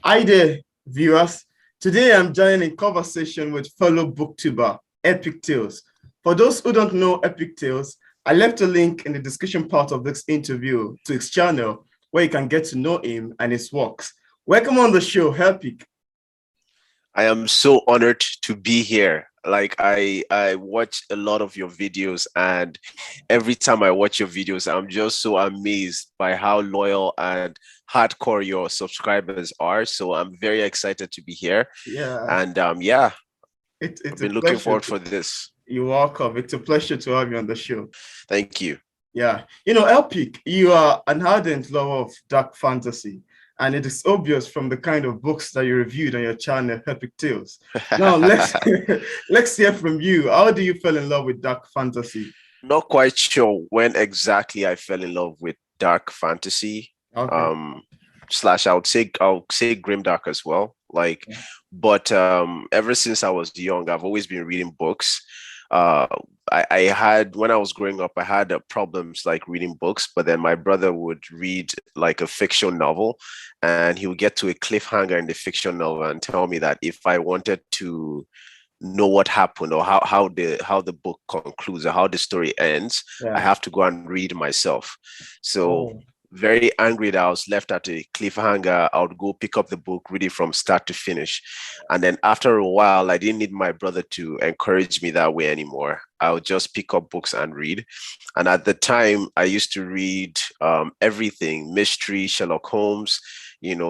Hi there, viewers. Today I'm joining in conversation with fellow booktuber, EpicTalez. For those who don't know EpicTalez, I left a link in the description part of this interview to his channel where you can get to know him and his works. Welcome on the show, Epic. I am so honored to be here. Like I watch a lot of your videos, and every time I watch your videos, I'm just so amazed by how loyal and hardcore your subscribers are. So I'm very excited to be here. Yeah, And yeah, I've it's a been looking pleasure. forward for this. You're welcome. It's a pleasure to have you on the show. Thank you. Yeah, Epic, you are an ardent lover of dark fantasy, and it is obvious from the kind of books that you reviewed on your channel, Epic Tales. Now, let's let's hear from you. How do you fall in love with dark fantasy? Not quite sure when exactly I fell in love with dark fantasy. Okay. Um Slash I would say grimdark as well. Like, but ever since I was young, I've always been reading books. Uh I had, when I was growing up, I had problems like reading books, but then my brother would read like a fiction novel, and he would get to a cliffhanger in the fiction novel and tell me that if I wanted to know what happened, or how the book concludes, or how the story ends, I Yeah. have to go and read myself. So Oh, very angry that I was left at a cliffhanger, I would go pick up the book, read it from start to finish. And then after a while, I didn't need my brother to encourage me that way anymore. I would just pick up books and read. And at the time, I used to read everything: mystery, Sherlock Holmes,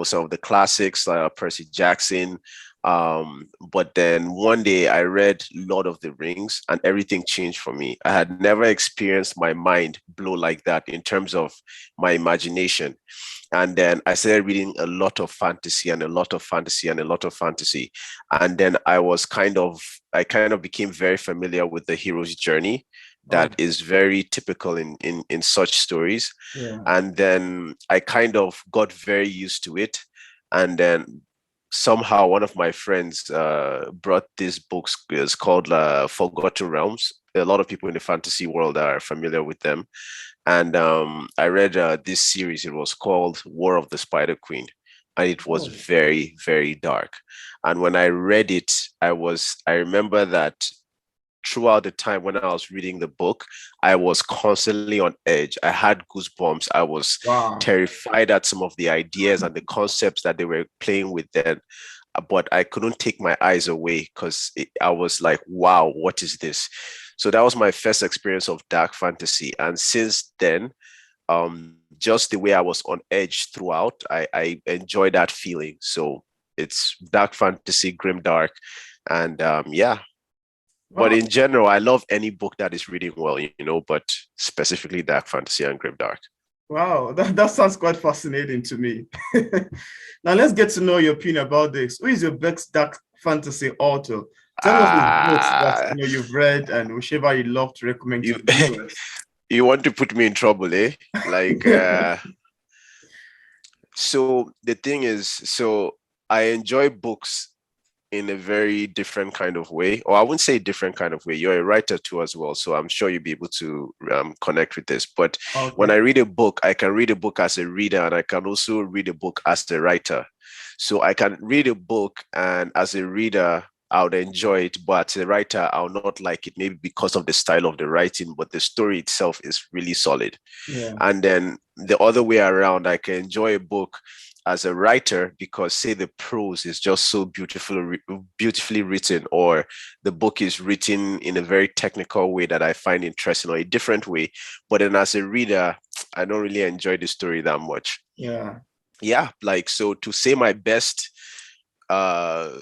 some of the classics, like Percy Jackson. But then one day I read Lord of the Rings, and everything changed for me. I had never experienced my mind blow like that in terms of my imagination. And then I started reading a lot of fantasy and a lot of fantasy and a lot of fantasy. And then I kind of became very familiar with the hero's journey oh, that is very typical in such stories. yeah. And then I kind of got very used to it. And then somehow one of my friends brought these books. It's called Forgotten Realms. A lot of people in the fantasy world are familiar with them. And I read this series. It was called War of the Spider Queen, and it was Oh, very, very dark. And when I read it, I remember that throughout the time when I was reading the book, I was constantly on edge. I had goosebumps. I was wow. terrified at some of the ideas and the concepts that they were playing with then. But I couldn't take my eyes away because I was like, wow, what is this? So that was my first experience of dark fantasy. And since then, just the way I was on edge throughout, I enjoy that feeling. So it's dark fantasy, grim dark. And yeah, but Wow. in general, I love any book that is reading well, but specifically dark fantasy and grimdark. Wow, that sounds quite fascinating to me. Now let's get to know your opinion about this. Who is your best dark fantasy author? Tell us the books that Ah, you've read and whichever you love to recommend to you the viewers. you want to put me in trouble, eh? Like, so the thing is, so I enjoy books in a very different kind of way, or I wouldn't say different kind of way. You're a writer too as well, so I'm sure you'll be able to connect with this. But when Okay. I read a book, I can read a book as a reader, and I can also read a book as a writer. So I can read a book, and as a reader, I would enjoy it, but as a writer, I'll not like it, maybe because of the style of the writing, but the story itself is really solid. Yeah. And then the other way around, I can enjoy a book as a writer because, say, the prose is just so beautifully written, or the book is written in a very technical way that I find interesting, or a different way. But then as a reader, I don't really enjoy the story that much. Yeah. Yeah, like, so to say my best uh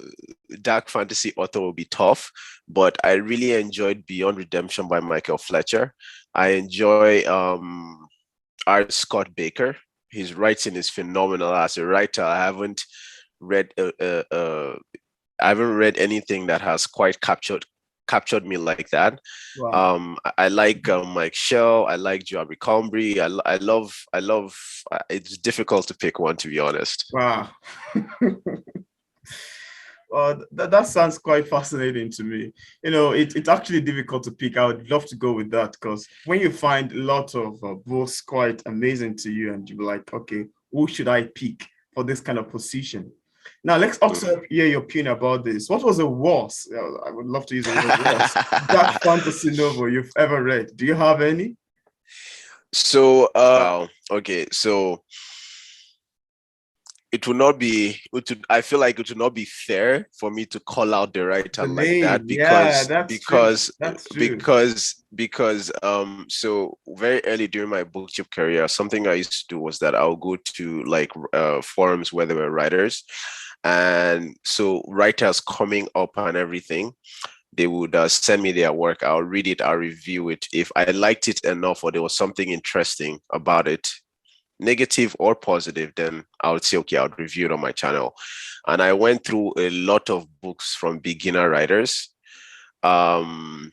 dark fantasy author will be tough, but I really enjoyed Beyond Redemption by Michael Fletcher. I enjoy R. Scott Baker. His writing is phenomenal. As a writer, read I haven't read anything that has quite captured me like that. Wow. I like Mike Shell. I like Joe Abercrombie. I love. It's difficult to pick one, to be honest. Wow. Well, that sounds quite fascinating to me. It's actually difficult to pick. I would love to go with that because when you find a lot of books quite amazing to you, and you're like, okay, who should I pick for this kind of position? Now, let's also hear your opinion about this. What was the worst? I would love to use the word worst dark fantasy novel you've ever read. Do you have any? So, okay, so I feel like it would not be fair for me to call out the writer The like that name, yeah, that's true. Because so very early during my booktube career, something I used to do was that I'll go to like forums where there were writers, and so writers coming up and everything, they would send me their work. I'll read it, I'll review it. If I liked it enough or there was something interesting about it, negative or positive, then I would say, okay, I'll review it on my channel. And I went through a lot of books from beginner writers. And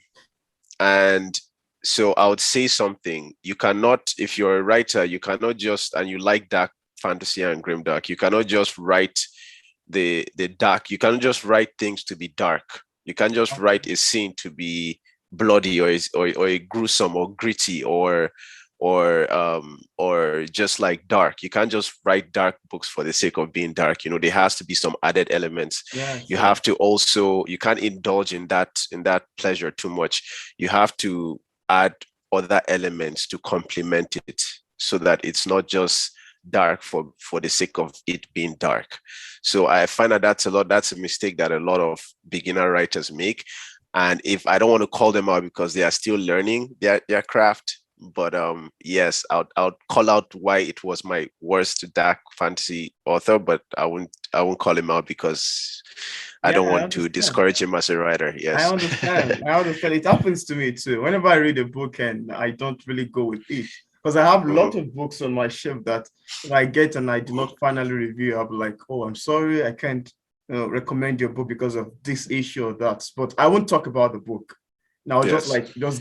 so I would say something. You cannot, if you're a writer, you cannot just, and you like dark fantasy and grimdark, you cannot just write the dark. You cannot just write things to be dark. You can't just write a scene to be bloody or a gruesome or gritty or just like dark. You can't just write dark books for the sake of being dark. You know, there has to be some added elements. Yeah, You sure. have to also, you can't indulge in that pleasure too much. You have to add other elements to complement it so that it's not just dark for the sake of it being dark. So I find that that's a mistake that a lot of beginner writers make. And if I don't want to call them out because they are still learning their craft, but yes, I'll call out why it was my worst dark fantasy author, but I won't call him out because I don't want to discourage him as a writer. Yes. I understand. It happens to me too. Whenever I read a book and I don't really go with it, because I have a lot of books on my shelf that if I get and I do not finally review, I'll be like, oh, I'm sorry, I can't recommend your book because of this issue or that. But I won't talk about the book. Now, just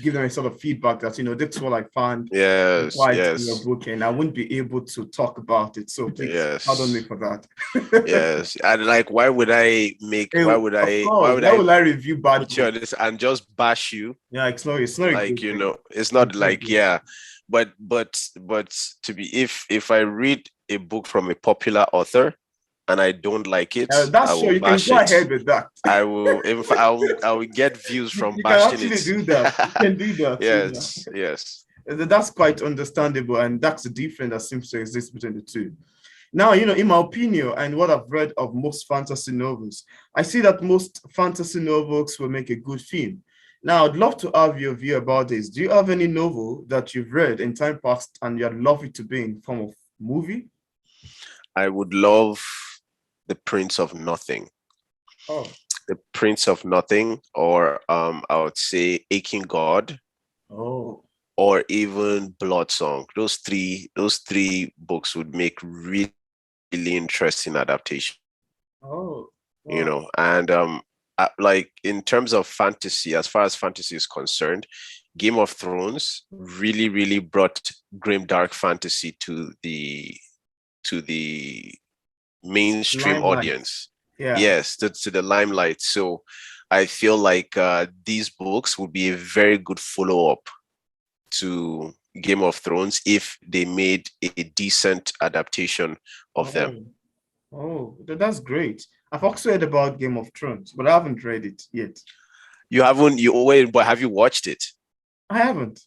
give them a sort of feedback that, this is what I found in your book, and I wouldn't be able to talk about it. So please pardon me for that. Yes. And like, why would I review bad books and just bash you? Yeah, it's not like, it's not like, yeah. But to be, if I read a book from a popular author and I don't like it, that's sure you can go ahead with that. I will. I will get views from bashing it. You can do that. Yes, yes. That's quite understandable, and that's the difference that seems to exist between the two. Now, in my opinion, and what I've read of most fantasy novels, I see that most fantasy novels will make a good film. Now, I'd love to have your view about this. Do you have any novel that you've read in time past and you'd love it to be in form of movie? I would love The Prince of Nothing. Oh. The Prince of Nothing, or I would say Aching God. Oh. Or even Blood Song. Those three books would make really, really interesting adaptation. Oh. Wow. And like in terms of fantasy, as far as fantasy is concerned, Game of Thrones really, really brought grim dark fantasy to the mainstream audience. Yeah. Yes, to the limelight. So I feel like these books would be a very good follow-up to Game of Thrones if they made a decent adaptation of them. Oh, that's great. I've also heard about Game of Thrones, but I haven't read it yet. You haven't? But have you watched it? I haven't.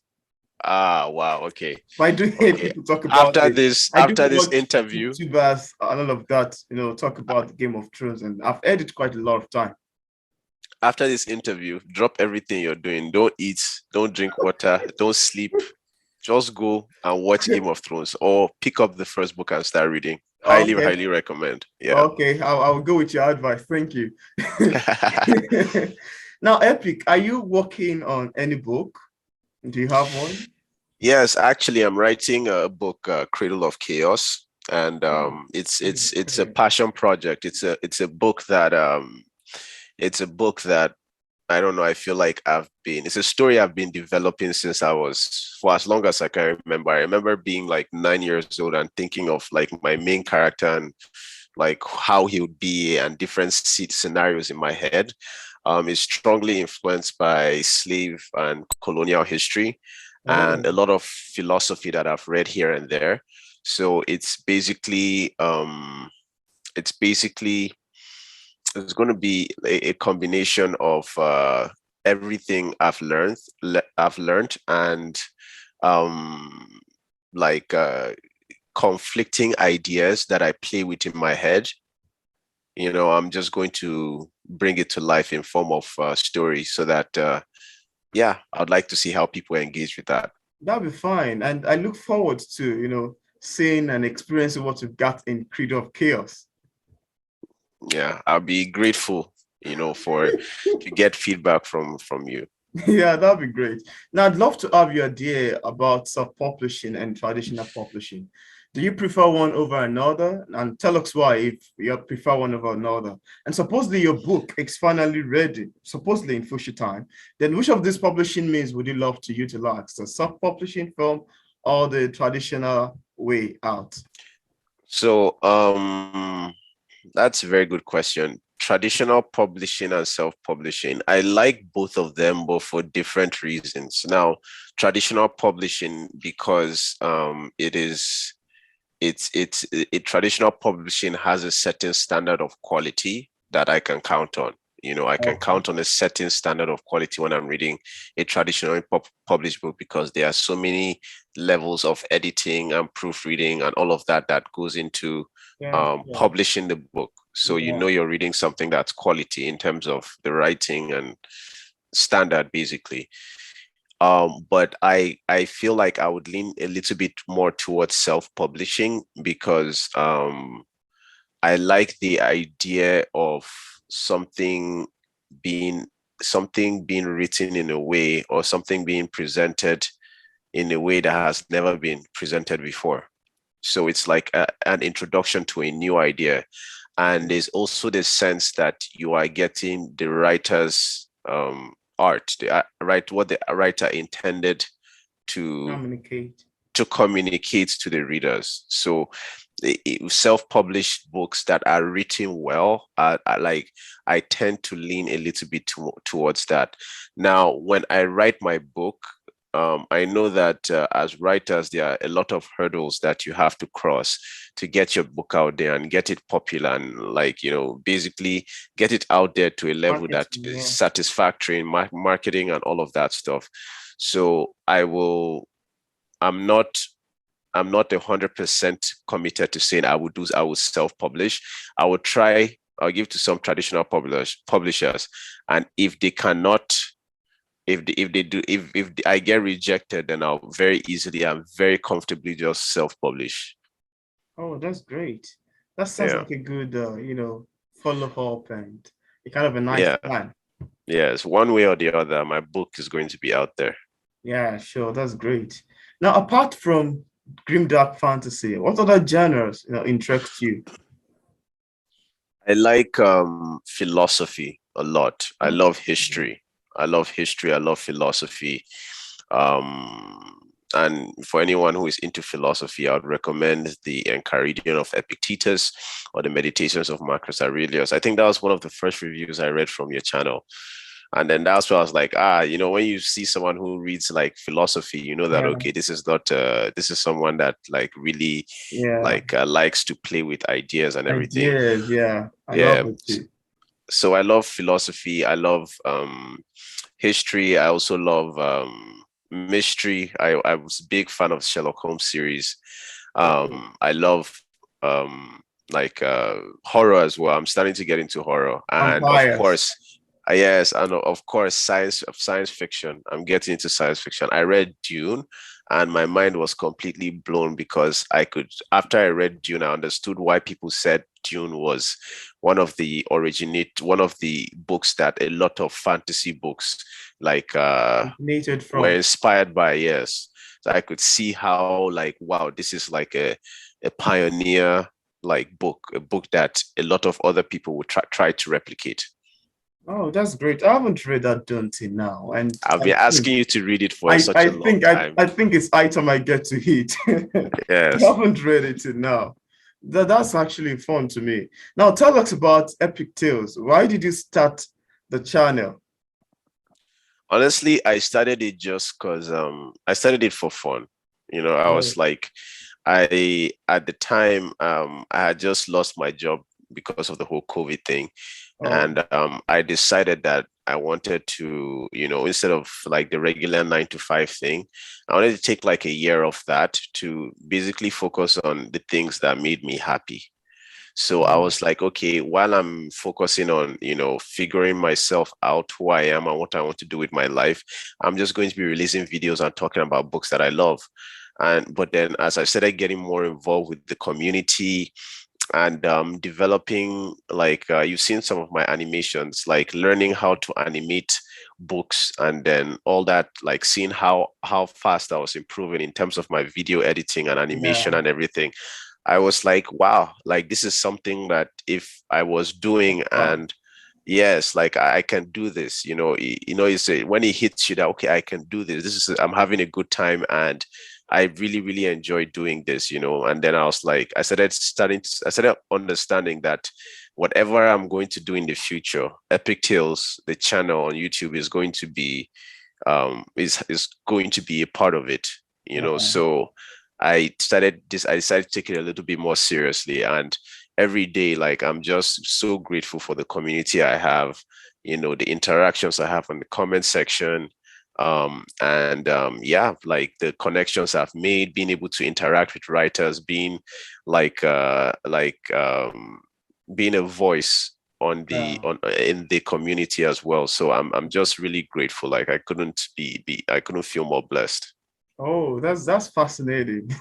Ah, wow. Okay. But I do hear people talk about after this interview. BookTubers and all of that, talk about Game of Thrones, and I've heard it quite a lot of time. After this interview, drop everything you're doing. Don't eat, don't drink water, don't sleep. Just go and watch Game of Thrones or pick up the first book and start reading. Highly recommend. Yeah. Okay, I'll go with your advice. Thank you. Now, Epic, are you working on any book? Do you have one? Yes, actually, I'm writing a book, Cradle of Chaos, and it's a passion project. It's a book that I don't know. I feel like it's a story I've been developing for as long as I can remember. I remember being like 9 years old and thinking of like my main character and like how he would be and different scenarios in my head. It's strongly influenced by slave and colonial history and a lot of philosophy that I've read here and there. So it's basically it's basically, it's going to be a combination of everything I've learned, and um, like conflicting ideas that I play with in my head. I'm just going to bring it to life in form of story, so that yeah, I'd like to see how people engage with that. That'll be fine. And I look forward to, seeing and experiencing what you've got in Creed of Chaos. Yeah, I'll be grateful, for to get feedback from you. Yeah, that'd be great. Now, I'd love to have your idea about self-publishing and traditional publishing. Do you prefer one over another? And tell us why if you prefer one over another. And supposedly your book is finally ready, supposedly in future time. Then which of these publishing means would you love to utilize? The self-publishing form or the traditional way out? So that's a very good question. Traditional publishing and self-publishing, I like both of them, but for different reasons. Now, traditional publishing, because traditional publishing has a certain standard of quality that I can count on. I can count on a certain standard of quality when I'm reading a traditionally published book, because there are so many levels of editing and proofreading and all of that goes into publishing the book. So you're reading something that's quality in terms of the writing and standard, basically. But I feel like I would lean a little bit more towards self-publishing, because I like the idea of something being written in a way, or something being presented in a way that has never been presented before. So it's like an introduction to a new idea. And there's also the sense that you are getting the writer's art, what the writer intended to communicate to the readers. So self-published books that are written well, I tend to lean a little bit towards that. Now, when I write my book, I know that as writers, there are a lot of hurdles that you have to cross to get your book out there and get it popular, and basically get it out there to a level that is satisfactory in marketing and all of that stuff. So I'm not 100% committed to saying I will self-publish. I'll give to some traditional publishers, and if they cannot, if I get rejected, then I'll very easily and very comfortably just self-publish. Oh, that's great. That sounds like a good, follow-up and a kind of a nice plan. Yes, one way or the other, my book is going to be out there. Yeah, sure. That's great. Now, apart from grimdark fantasy, what other genres interest you? I like philosophy a lot. I love history. I love philosophy. And for anyone who is into philosophy, I would recommend the Enchiridion of Epictetus or the Meditations of Marcus Aurelius. I think that was one of the first reviews I read from your channel. And then that's where I was like, when you see someone who reads like philosophy, you know that, okay, this is not, this is someone that like really likes to play with ideas and everything. Ideas, I love it too. So I love philosophy. I love history. I also love mystery. I was a big fan of Sherlock Holmes series. I love horror as well. I'm starting to get into horror, and of course, yes, and of course, science fiction. I'm getting into science fiction. I read Dune, and my mind was completely blown, because after I read Dune, I understood why people said Dune was one of the books that a lot of fantasy books were inspired by. Yes, so I could see how wow, this is like a pioneer book, a book that a lot of other people would try to replicate. Oh, that's great. I haven't read that Dune till now, and I've been asking you to read it for such a long time. I think it's item I get to hit. Yes. I haven't read it till now. That's actually fun to me. Now, tell us about EpicTalez. Why did you start the channel? Honestly, I started it just because I started it for fun. I was like, at the time, I had just lost my job because of the whole COVID thing. Oh, And I decided that I wanted to, instead of like the regular 9 to 5 thing, I wanted to take like a year of that to basically focus on the things that made me happy. So I was like, okay, while I'm focusing on, figuring myself out who I am and what I want to do with my life, I'm just going to be releasing videos and talking about books that I love. But then as I started getting more involved with the community and developing, like you've seen some of my animations, like learning how to animate books and then all that, like seeing how fast I was improving in terms of my video editing and animation yeah. and everything. I was like, wow, like this is something that if I was doing, Wow. and yes, like I can do this, you say when it hits you that, okay, I can do this. I'm having a good time and I really, really enjoy doing this, and then I was like, I started understanding that whatever I'm going to do in the future, EpicTalez, the channel on YouTube is going to be, is going to be a part of it, Yeah. so I decided to take it a little bit more seriously. And every day, like, I'm just so grateful for the community I have, the interactions I have on the comment section. Yeah, like the connections I've made, being able to interact with writers, being like, being a voice on Yeah. in the community as well. So I'm just really grateful. Like I couldn't feel more blessed. Oh, that's fascinating.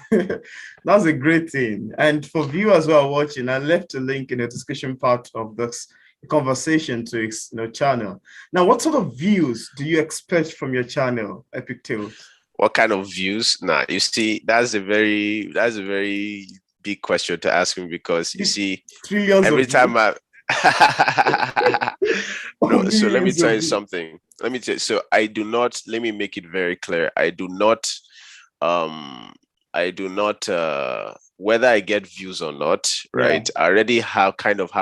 That's a great thing. And for viewers who are watching, I left a link in the description part of this conversation to his channel. Now, what sort of views do you expect from your channel, Epic Tales? What kind of views? Nah, you see, that's a very big question to ask me, because you see, Trillions of every views time I or no, so let me millions tell of you views? something. So I do not, let me make it very clear. Um I do not whether I get views or not, Yeah, right? I already have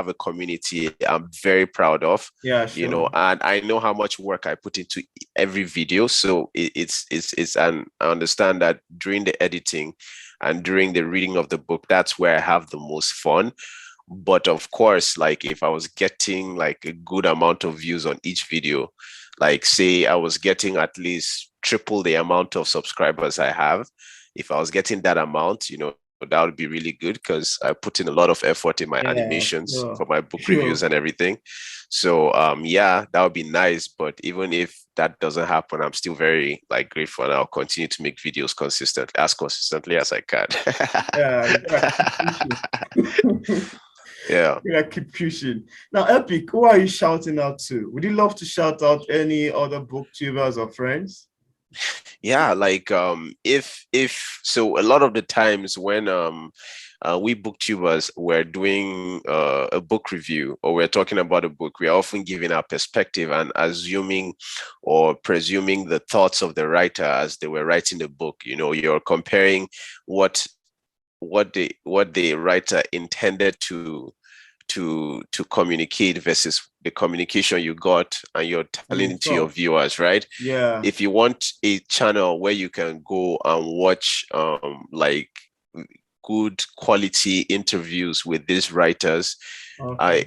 a community I'm very proud of, yeah, sure. and I know how much work I put into every video. So and I understand that during the editing and during the reading of the book, that's where I have the most fun. But of course, like if I was getting like a good amount of views on each video, like say I was getting at least triple the amount of subscribers I have, if I was getting that amount, that would be really good, because I put in a lot of effort in my Yeah, animations sure, for my book reviews sure. and everything. So yeah, that would be nice. But even if that doesn't happen, I'm still very like grateful, and I'll continue to make videos consistently as I can. Yeah, you gotta keep pushing. Yeah. You gotta keep pushing. Now, Epic, who are you shouting out to? Would you love to shout out any other booktubers or friends? Yeah, like if so, a lot of the times when we booktubers were doing a book review, or we're talking about a book, we're often giving our perspective and assuming or presuming the thoughts of the writer as they were writing the book. You're comparing what what the writer intended to communicate versus the communication you got, and you're And telling you it to your saw. viewers, right? Yeah. If you want a channel where you can go and watch like good quality interviews with these writers, Okay.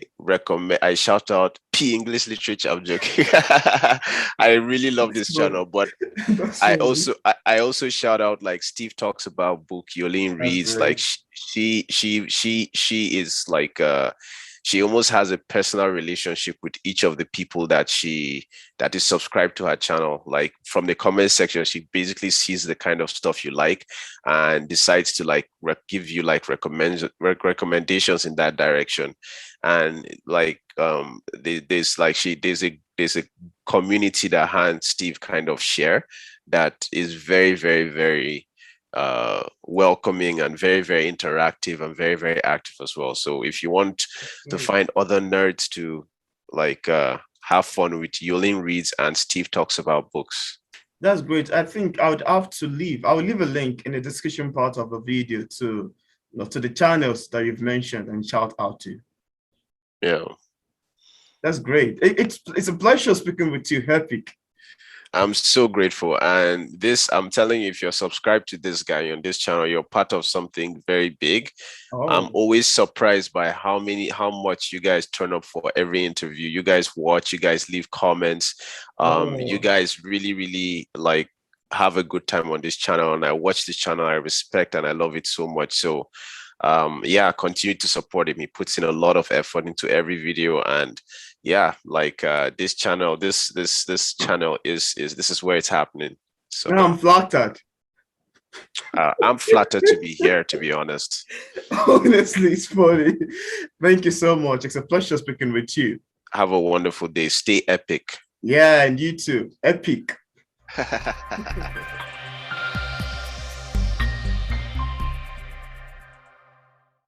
I shout out P English Literature. I'm joking. I really love That's this funny. channel, but That's I funny. also I also shout out like Steve Talks About Book, Yolene That's Reads. Like great. she is like she almost has a personal relationship with each of the people that is subscribed to her channel. Like from the comment section, she basically sees the kind of stuff you like and decides to like give you like recommendations in that direction. And like there's a community that her and Steve kind of share that is very, very, very welcoming and very, very interactive and very, very active as well. So if you want to Great. find other nerds to like have fun with, Yolene Reads and Steve Talks About Books. That's great. I think I would have to leave. I will leave a link in the description part of the video to the channels that you've mentioned and shout out to. Yeah. That's great. It's a pleasure speaking with you, Epic. I'm so grateful. And this, I'm telling you, if you're subscribed to this guy on this channel, you're part of something very big. I'm Oh, always surprised by how much you guys turn up for every interview. You guys watch, you guys leave comments. You oh. guys really, really like have a good time on this channel. And I watch this channel, I respect and I love it so much. So yeah, continue to support him. He puts in a lot of effort into every video, and yeah, like this channel, this channel is this is where it's happening. So Now I'm flattered. I'm flattered to be here, to be honest. Honestly, it's funny. Thank you so much. It's a pleasure speaking with you. Have a wonderful day. Stay epic. Yeah, and you too. Epic.